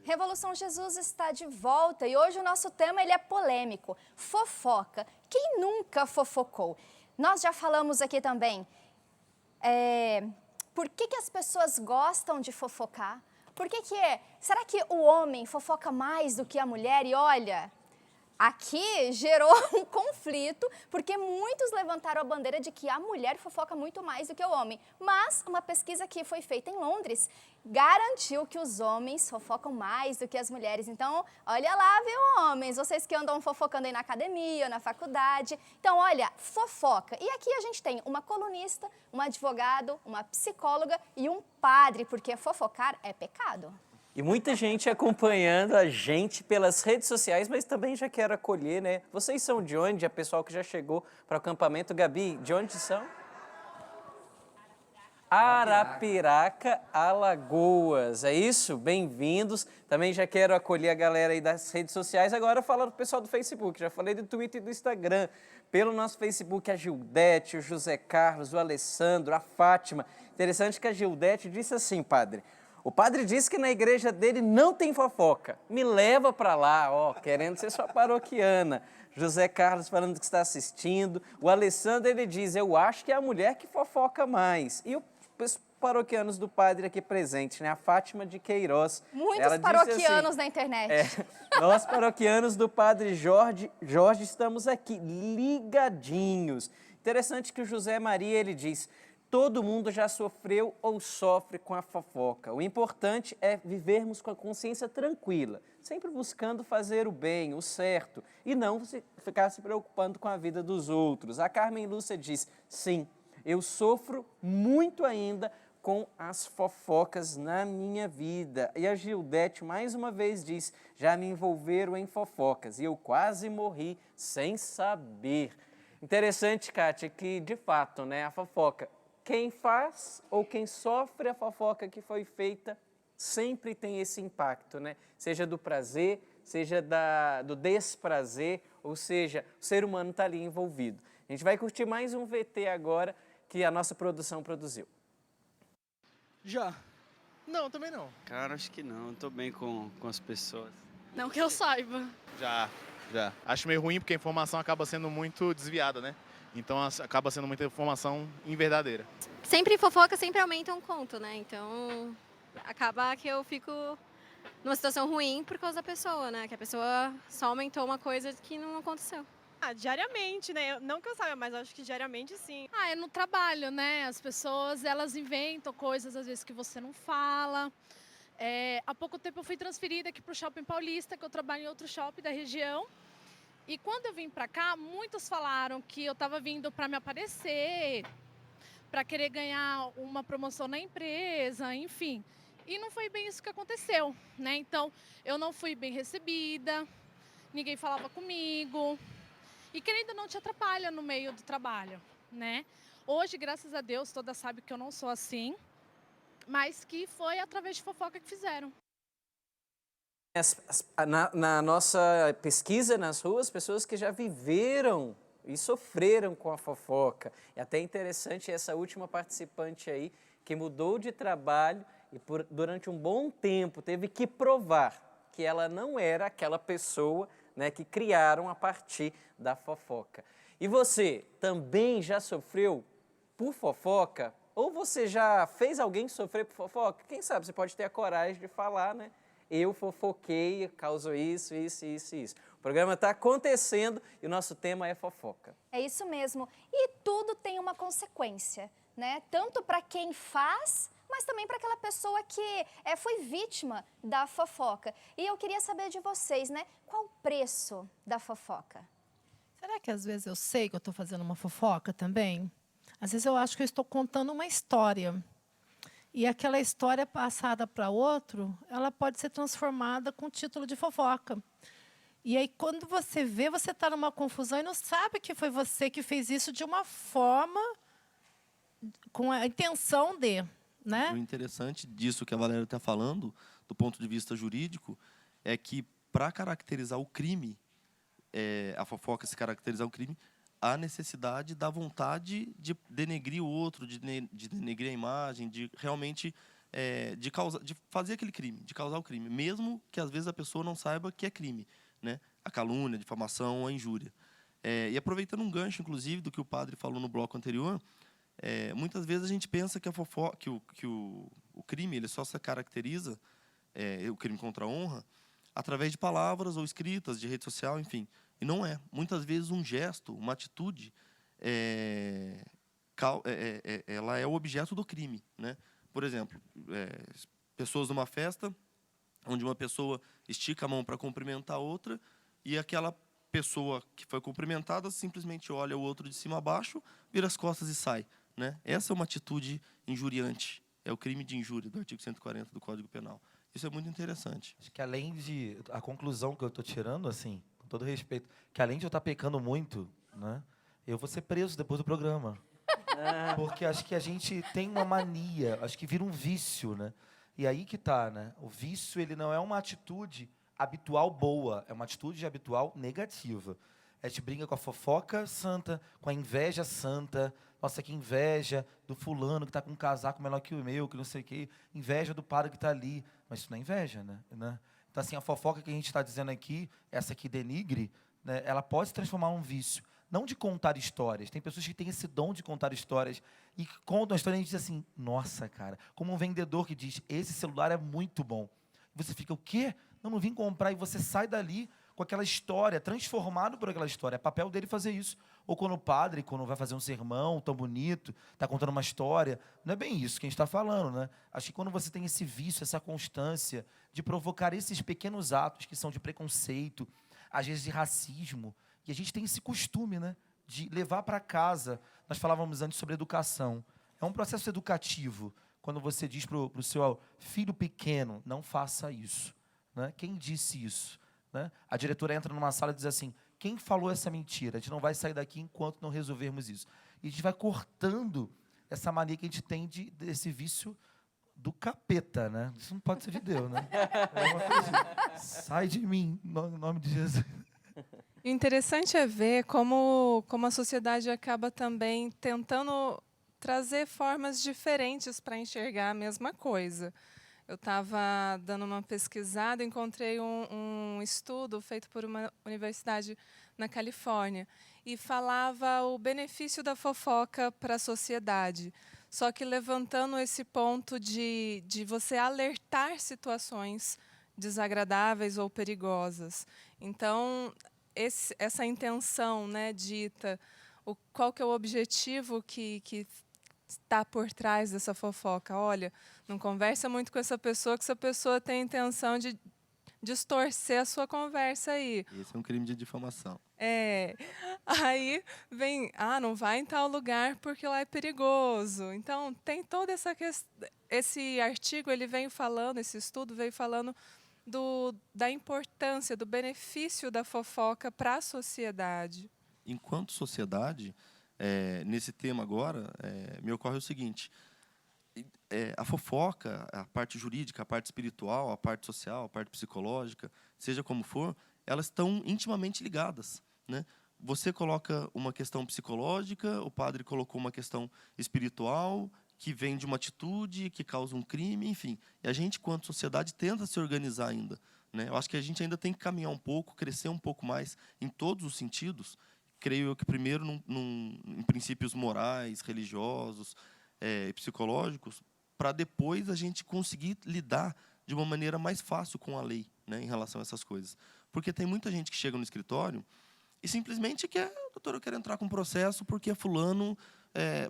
Revolução Jesus está de volta e hoje o nosso tema ele é polêmico, fofoca. Quem nunca fofocou? Nós já falamos aqui também, por que as pessoas gostam de fofocar? Será que o homem fofoca mais do que a mulher? E olha, aqui gerou um conflito, porque muitos levantaram a bandeira de que a mulher fofoca muito mais do que o homem. Mas uma pesquisa que foi feita em Londres garantiu que os homens fofocam mais do que as mulheres. Então, olha lá, viu, homens? Vocês que andam fofocando aí na academia, na faculdade. Então, olha, fofoca. E aqui a gente tem uma colunista, um advogado, uma psicóloga e um padre, porque fofocar é pecado. E muita gente acompanhando a gente pelas redes sociais, mas também já quero acolher, né? Vocês são de onde? A pessoal que já chegou para o acampamento. Gabi, de onde são? Arapiraca, Alagoas. É isso? Bem-vindos. Também já quero acolher a galera aí das redes sociais. Agora falar do pessoal do Facebook. Já falei do Twitter e do Instagram. Pelo nosso Facebook, a Gildete, o José Carlos, o Alessandro, a Fátima. Interessante que a Gildete disse assim, padre. O padre disse que na igreja dele não tem fofoca. Me leva para lá, ó, querendo ser sua paroquiana. José Carlos falando que está assistindo. O Alessandro, ele diz, eu acho que é a mulher que fofoca mais. E os paroquianos do padre aqui presentes, né? A Fátima de Queiroz. Muitos paroquianos na internet. Nós, paroquianos do padre Jorge, estamos aqui, ligadinhos. Interessante que o José Maria, ele diz... Todo mundo já sofreu ou sofre com a fofoca. O importante é vivermos com a consciência tranquila, sempre buscando fazer o bem, o certo, e não ficar se preocupando com a vida dos outros. A Carmen Lúcia diz, sim, eu sofro muito ainda com as fofocas na minha vida. E a Gildete, mais uma vez, diz, já me envolveram em fofocas, e eu quase morri sem saber. Interessante, Kátia, que, de fato, né, a fofoca... Quem faz ou quem sofre a fofoca que foi feita sempre tem esse impacto, né? Seja do prazer, seja do desprazer, ou seja, o ser humano está ali envolvido. A gente vai curtir mais um VT agora que a nossa produção produziu. Já. Não, também não. Cara, acho que não. Estou bem com as pessoas. Não que eu saiba. Já. Acho meio ruim porque a informação acaba sendo muito desviada, né? Então acaba sendo muita informação inverdadeira. Sempre fofoca, sempre aumenta um conto, né? Então acaba que eu fico numa situação ruim por causa da pessoa, né? Que a pessoa só aumentou uma coisa que não aconteceu. Diariamente, né? Não que eu saiba, mas acho que diariamente sim. É no trabalho, né? As pessoas, elas inventam coisas às vezes que você não fala. Há pouco tempo eu fui transferida aqui para o Shopping Paulista, que eu trabalho em outro shopping da região. E quando eu vim para cá, muitos falaram que eu estava vindo para me aparecer, para querer ganhar uma promoção na empresa, enfim. E não foi bem isso que aconteceu, né? Então, eu não fui bem recebida, ninguém falava comigo. E querendo ou não te atrapalha no meio do trabalho, né? Hoje, graças a Deus, todas sabem que eu não sou assim, mas que foi através de fofoca que fizeram. Na nossa pesquisa nas ruas, pessoas que já viveram e sofreram com a fofoca. E até interessante essa última participante aí, que mudou de trabalho e durante um bom tempo teve que provar que ela não era aquela pessoa, né, que criaram a partir da fofoca. E você também já sofreu por fofoca? Ou você já fez alguém sofrer por fofoca? Quem sabe você pode ter a coragem de falar, né? Eu fofoquei, causou isso. O programa está acontecendo e o nosso tema é fofoca. É isso mesmo. E tudo tem uma consequência, né? Tanto para quem faz, mas também para aquela pessoa que foi vítima da fofoca. E eu queria saber de vocês, né? Qual o preço da fofoca? Será que às vezes eu sei que eu estou fazendo uma fofoca também? Às vezes eu acho que eu estou contando uma história. E aquela história passada para outro, ela pode ser transformada com título de fofoca. E aí, quando você vê, você está numa confusão e não sabe que foi você que fez isso de uma forma, com a intenção de, né? O interessante disso que a Valéria está falando, do ponto de vista jurídico, é que, para caracterizar o crime, a fofoca se caracterizar o crime, há necessidade da vontade de denegrir o outro, de denegrir a imagem, de realmente de fazer aquele crime, de causar o crime, mesmo que às vezes a pessoa não saiba que é crime, né? A calúnia, a difamação, a injúria. E aproveitando um gancho, inclusive, do que o padre falou no bloco anterior, muitas vezes a gente pensa que o crime ele só se caracteriza, o crime contra a honra, através de palavras ou escritas, de rede social, enfim. E não é. Muitas vezes um gesto, uma atitude, ela é o objeto do crime, né? Por exemplo, pessoas numa festa, onde uma pessoa estica a mão para cumprimentar a outra, e aquela pessoa que foi cumprimentada simplesmente olha o outro de cima a baixo, vira as costas e sai, né? Essa é uma atitude injuriante. É o crime de injúria, do artigo 140 do Código Penal. Isso é muito interessante. Acho que além de... A conclusão que eu estou tirando, assim, com todo respeito, que além de eu estar pecando muito, né, eu vou ser preso depois do programa. Porque acho que a gente tem uma mania, acho que vira um vício, né? E aí que tá, né? O vício, ele não é uma atitude habitual boa, é uma atitude habitual negativa. A gente brinca com a fofoca santa, com a inveja santa. Nossa, que inveja do fulano que está com um casaco menor que o meu, que não sei o quê. Inveja do padre que está ali. Mas isso não é inveja, né? Então, assim, a fofoca que a gente está dizendo aqui, essa que denigre, né, ela pode se transformar num vício. Não de contar histórias. Tem pessoas que têm esse dom de contar histórias e que contam a história e a gente diz assim, nossa, cara, como um vendedor que diz, esse celular é muito bom. E você fica, o quê? Não vim comprar. E você sai dali com aquela história, transformado por aquela história. É papel dele fazer isso. Ou quando o padre, quando vai fazer um sermão tão bonito, está contando uma história. Não é bem isso que a gente está falando, né? Acho que quando você tem esse vício, essa constância de provocar esses pequenos atos que são de preconceito, às vezes de racismo, e a gente tem esse costume, né, de levar para casa. Nós falávamos antes sobre educação. É um processo educativo. Quando você diz para o seu filho pequeno, não faça isso. Né? Quem disse isso? Né? A diretora entra numa sala e diz assim, quem falou essa mentira? A gente não vai sair daqui enquanto não resolvermos isso. E a gente vai cortando essa mania que a gente tem desse vício do capeta, né? Isso não pode ser de Deus, né? É uma coisa, sai de mim, em nome de Jesus. O interessante é ver como a sociedade acaba também tentando trazer formas diferentes para enxergar a mesma coisa. Eu estava dando uma pesquisada, encontrei um estudo feito por uma universidade na Califórnia e falava o benefício da fofoca para a sociedade, só que levantando esse ponto de você alertar situações desagradáveis ou perigosas. Então, essa intenção, né, dita, qual que é o objetivo que está por trás dessa fofoca? Olha, não conversa muito com essa pessoa, que essa pessoa tem a intenção de distorcer a sua conversa aí. Esse é um crime de difamação. Aí vem, não vai em tal lugar porque lá é perigoso. Então, tem toda essa questão. Esse artigo, ele vem falando, esse estudo veio falando da importância, do benefício da fofoca para a sociedade. Enquanto sociedade, nesse tema agora, me ocorre o seguinte, a fofoca, a parte jurídica, a parte espiritual, a parte social, a parte psicológica, seja como for, elas estão intimamente ligadas, né? Você coloca uma questão psicológica, o padre colocou uma questão espiritual, que vem de uma atitude, que causa um crime, enfim. E a gente, quanto sociedade, tenta se organizar ainda, né? Eu acho que a gente ainda tem que caminhar um pouco, crescer um pouco mais em todos os sentidos. Creio eu que primeiro em princípios morais, religiosos, psicológicos, para depois a gente conseguir lidar de uma maneira mais fácil com a lei, né, em relação a essas coisas. Porque tem muita gente que chega no escritório e simplesmente quer, doutor, eu quero entrar com um processo porque é fulano,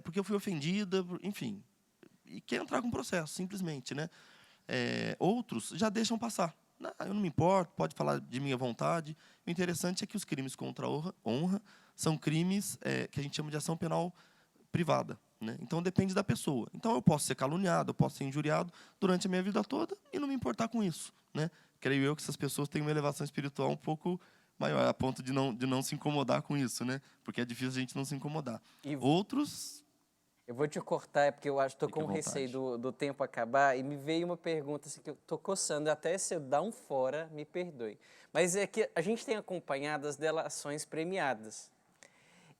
porque eu fui ofendida, enfim, e quer entrar com um processo, simplesmente, né? Outros já deixam passar. Não, eu não me importo, pode falar de minha vontade. O interessante é que os crimes contra a honra são crimes que a gente chama de ação penal privada, né? Então, depende da pessoa. Então, eu posso ser caluniado, eu posso ser injuriado durante a minha vida toda e não me importar com isso, né? Creio eu que essas pessoas têm uma elevação espiritual um pouco maior, a ponto de não se incomodar com isso, né? Porque é difícil a gente não se incomodar. E outros... Eu vou te cortar, porque eu acho que estou com receio do tempo acabar, e me veio uma pergunta assim, que eu estou coçando, até se eu dar um fora, me perdoe. Mas é que a gente tem acompanhado as delações premiadas.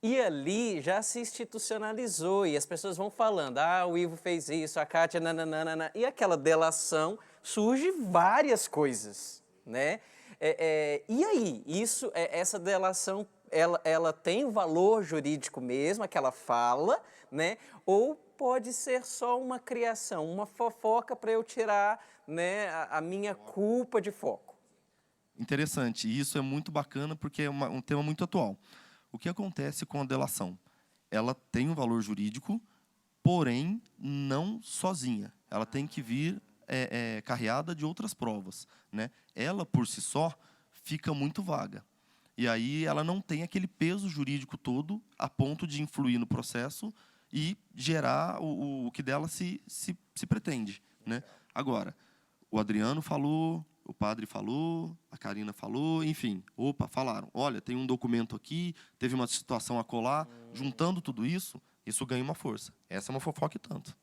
E ali já se institucionalizou e as pessoas vão falando, o Ivo fez isso, a Kátia, nananana, e aquela delação surge várias coisas, né? E aí, essa delação, ela tem um valor jurídico mesmo, aquela fala, né? Ou pode ser só uma criação, uma fofoca para eu tirar, né, a minha culpa de foco? Interessante, e isso é muito bacana porque é um tema muito atual. O que acontece com a delação? Ela tem um valor jurídico, porém não sozinha. Ela tem que vir carreada de outras provas, né? Ela, por si só, fica muito vaga. E aí ela não tem aquele peso jurídico todo a ponto de influir no processo e gerar o que dela se pretende, né? Agora, o Adriano falou, o padre falou, a Karina falou, enfim, falaram. Olha, tem um documento aqui, teve uma situação acolá. Juntando tudo isso ganha uma força. Essa é uma fofoca e tanto.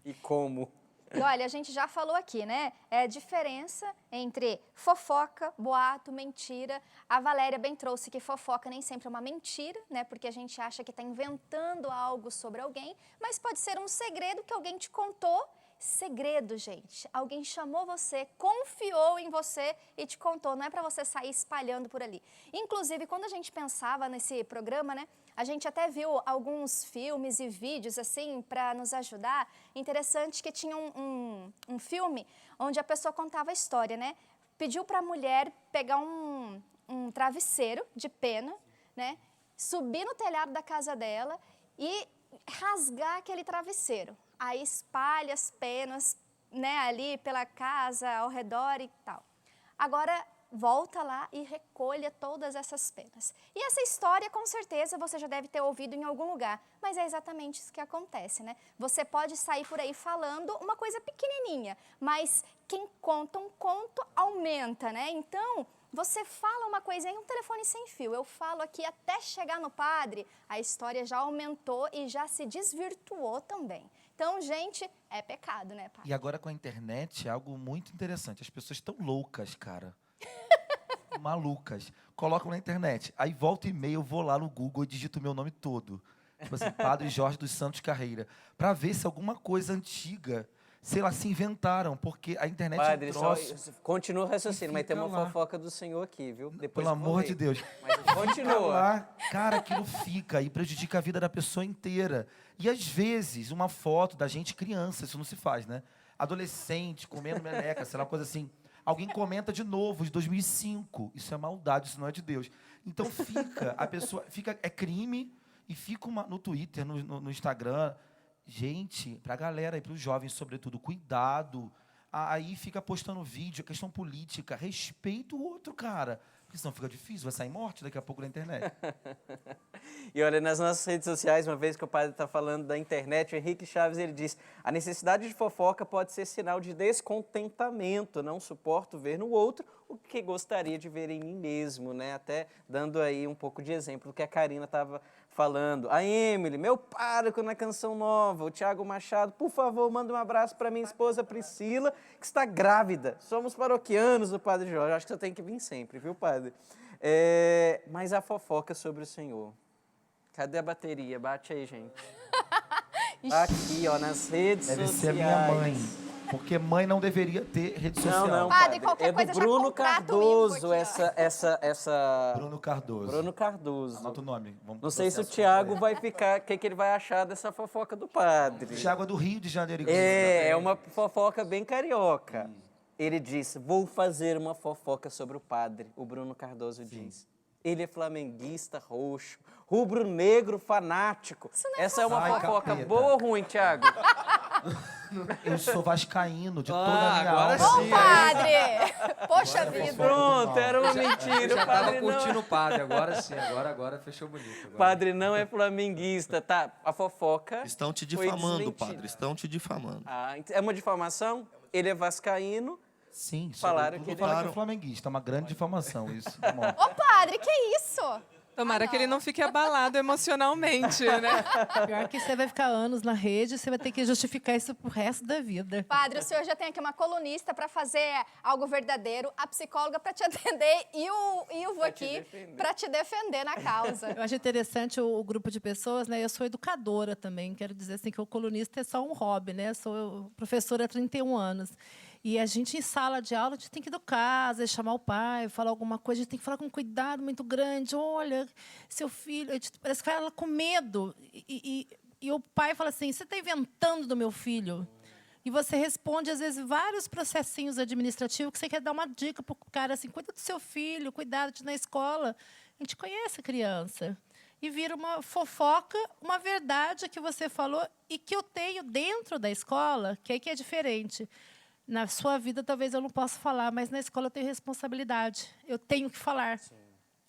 E como? E olha, a gente já falou aqui, né? É a diferença entre fofoca, boato, mentira. A Valéria bem trouxe que fofoca nem sempre é uma mentira, né? Porque a gente acha que está inventando algo sobre alguém, mas pode ser um segredo que alguém te contou. Segredo, gente. Alguém chamou você, confiou em você e te contou. Não é para você sair espalhando por ali. Inclusive, quando a gente pensava nesse programa, né? A gente até viu alguns filmes e vídeos, assim, para nos ajudar. Interessante que tinha um filme onde a pessoa contava a história, né? Pediu para a mulher pegar um travesseiro de pena, né? Subir no telhado da casa dela e rasgar aquele travesseiro. Aí espalha as penas, né, ali pela casa, ao redor e tal. Agora, volta lá e recolha todas essas penas. E essa história, com certeza, você já deve ter ouvido em algum lugar, mas é exatamente isso que acontece, né? Você pode sair por aí falando uma coisa pequenininha, mas quem conta um conto aumenta, né? Então, você fala uma coisa em um telefone sem fio, eu falo aqui até chegar no padre, a história já aumentou e já se desvirtuou também. Então, gente, é pecado, né, padre? E agora com a internet é algo muito interessante. As pessoas estão loucas, cara. Malucas. Colocam na internet. Aí volta e meia eu vou lá no Google e digito o meu nome todo. Tipo assim, Padre Jorge dos Santos Carreira. Para ver se alguma coisa antiga, sei lá, se inventaram. Porque a internet Padre, é um troço... continua o raciocínio, mas tem uma lá. fofoca do senhor aqui, viu? Depois Pelo amor de Deus. Mas continua. Lá, cara, aquilo fica e prejudica a vida da pessoa inteira. E às vezes, uma foto da gente criança, isso não se faz, né? Adolescente, comendo meleca, sei lá, coisa assim. Alguém comenta de novo, de 2005. Isso é maldade, isso não é de Deus. Então a pessoa fica, é crime, e fica no Twitter, no Instagram. Gente, pra galera e pros jovens, sobretudo, cuidado. Aí fica postando vídeo, questão política, respeita o outro, cara. Porque senão fica difícil, vai sair morte daqui a pouco na internet. E olha, nas nossas redes sociais, uma vez que o padre está falando da internet, o Henrique Chaves, ele diz: a necessidade de fofoca pode ser sinal de descontentamento, não suporto ver no outro o que gostaria de ver em mim mesmo, né? Até dando aí um pouco de exemplo do que a Karina estava falando. A Emily, meu pároco na Canção Nova. O Tiago Machado, por favor, manda um abraço para minha esposa Priscila, que está grávida. Somos paroquianos do Padre Jorge. Acho que você tem que vir sempre, viu, padre? Mas a fofoca sobre o Senhor. Cadê a bateria? Bate aí, gente. Aqui, ó, nas redes Deve sociais. ser a minha mãe. Porque mãe não deveria ter rede social. Não, Padre, qualquer é do coisa já Bruno contrata o Ivo Cardoso, aqui, essa... Bruno Cardoso. Bruno Cardoso. Anota o nome. Vamos Não sei se o processo Tiago contra vai ficar... O que ele vai achar dessa fofoca do padre? ele. Tiago é do Rio de Janeiro. É uma fofoca bem carioca. Ele disse: vou fazer uma fofoca sobre o padre. O Bruno Cardoso diz. Ele é flamenguista roxo, rubro-negro fanático. Essa é uma fofoca capeta. boa ou ruim, Tiago? Eu sou vascaíno de toda a minha agora alma. sim. Ô, padre! Poxa vida! Pronto, era uma mentira. Já O padre tava curtindo o padre, agora sim, agora fechou bonito. Agora. Padre não é flamenguista, tá? A fofoca... Estão te foi difamando, desmentida. padre. Estão te difamando. É uma difamação? Ele é vascaíno. Sim, Falaram sobretudo que ele falaram era- que é flamenguista. É uma grande difamação isso. Ô, padre, que isso? Tomara que ele não fique abalado emocionalmente, né? Pior que você vai ficar anos na rede, você vai ter que justificar isso pro resto da vida. Padre, o senhor já tem aqui uma colunista para fazer algo verdadeiro, a psicóloga para te atender e o Ivo aqui para te defender na causa. Eu acho interessante o grupo de pessoas, né? Eu sou educadora também, quero dizer assim que o colunista é só um hobby, né? Sou professora há 31 anos. E a gente, em sala de aula, a gente tem que educar, às vezes chamar o pai, falar alguma coisa, a gente tem que falar com um cuidado muito grande. Olha, seu filho... Parece que fala com medo. E o pai fala assim, você está inventando do meu filho? E você responde, às vezes, vários processinhos administrativos que você quer dar uma dica para o cara, assim, cuida do seu filho, cuidado na escola. A gente conhece a criança. E vira uma fofoca, uma verdade que você falou e que eu tenho dentro da escola, que é diferente. Na sua vida, talvez eu não possa falar, mas na escola eu tenho responsabilidade. Eu tenho que falar. Sim.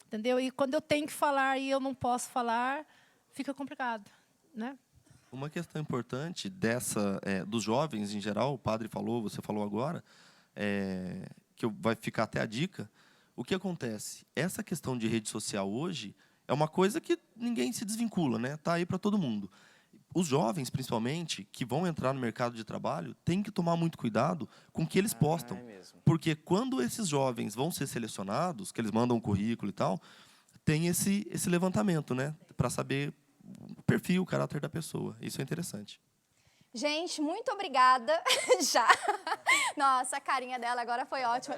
Entendeu? E quando eu tenho que falar e eu não posso falar, fica complicado, né? Uma questão importante dos jovens em geral, o padre falou, você falou agora, que vai ficar até a dica. O que acontece? Essa questão de rede social hoje é uma coisa que ninguém se desvincula, né? Está aí para todo mundo. Os jovens, principalmente, que vão entrar no mercado de trabalho, têm que tomar muito cuidado com o que eles postam. Porque quando esses jovens vão ser selecionados, que eles mandam um currículo e tal, tem esse levantamento, né? Para saber o perfil, o caráter da pessoa. Isso é interessante. Gente, muito obrigada. Já. Nossa, a carinha dela agora foi ótima.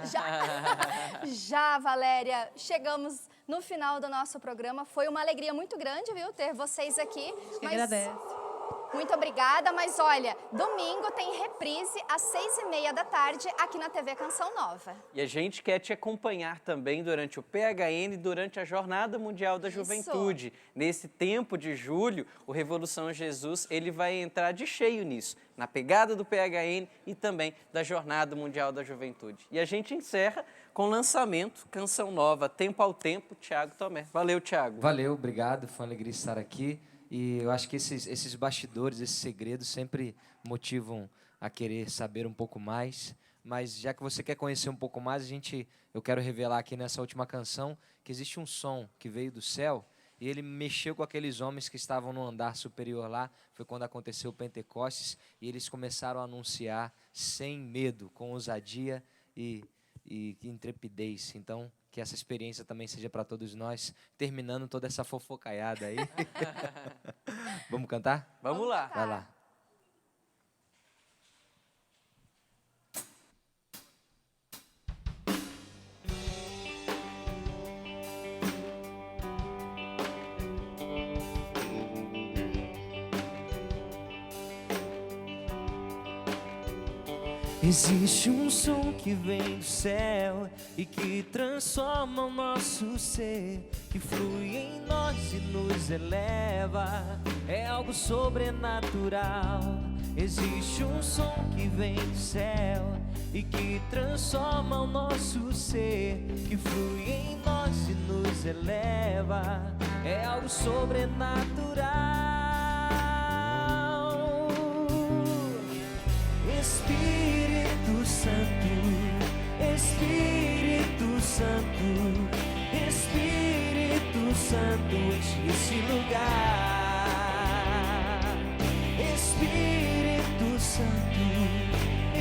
Já, Valéria. Chegamos no final do nosso programa. Foi uma alegria muito grande, viu, ter vocês aqui. Agradece. Muito obrigada, mas olha, domingo tem reprise às 6h30 da tarde aqui na TV Canção Nova. E a gente quer te acompanhar também durante o PHN, durante a Jornada Mundial da Juventude. Nesse tempo de julho, o Revolução Jesus, ele vai entrar de cheio nisso, na pegada do PHN e também da Jornada Mundial da Juventude. E a gente encerra com o lançamento, Canção Nova, Tempo ao Tempo, Thiago Tomé. Valeu, Thiago. Valeu, obrigado, foi uma alegria estar aqui. E eu acho que esses bastidores, esses segredos sempre motivam a querer saber um pouco mais. Mas já que você quer conhecer um pouco mais, eu quero revelar aqui nessa última canção que existe um som que veio do céu e ele mexeu com aqueles homens que estavam no andar superior lá. Foi quando aconteceu o Pentecostes e eles começaram a anunciar sem medo, com ousadia e intrepidez. Então, que essa experiência também seja para todos nós, terminando toda essa fofocaiada aí. Vamos cantar? Vamos lá. Vai lá. Existe um som que vem do céu e que transforma o nosso ser, que flui em nós e nos eleva, é algo sobrenatural. Existe um som que vem do céu e que transforma o nosso ser, que flui em nós e nos eleva, é algo sobrenatural. Espírito Santo, Espírito Santo, Espírito Santo, enche esse lugar. Espírito Santo,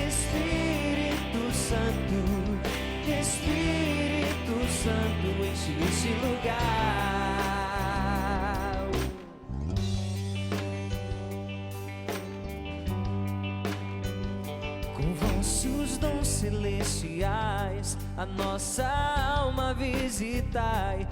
Espírito Santo, Espírito Santo, enche esse lugar. Vossos dons celestiais, a nossa alma visitai.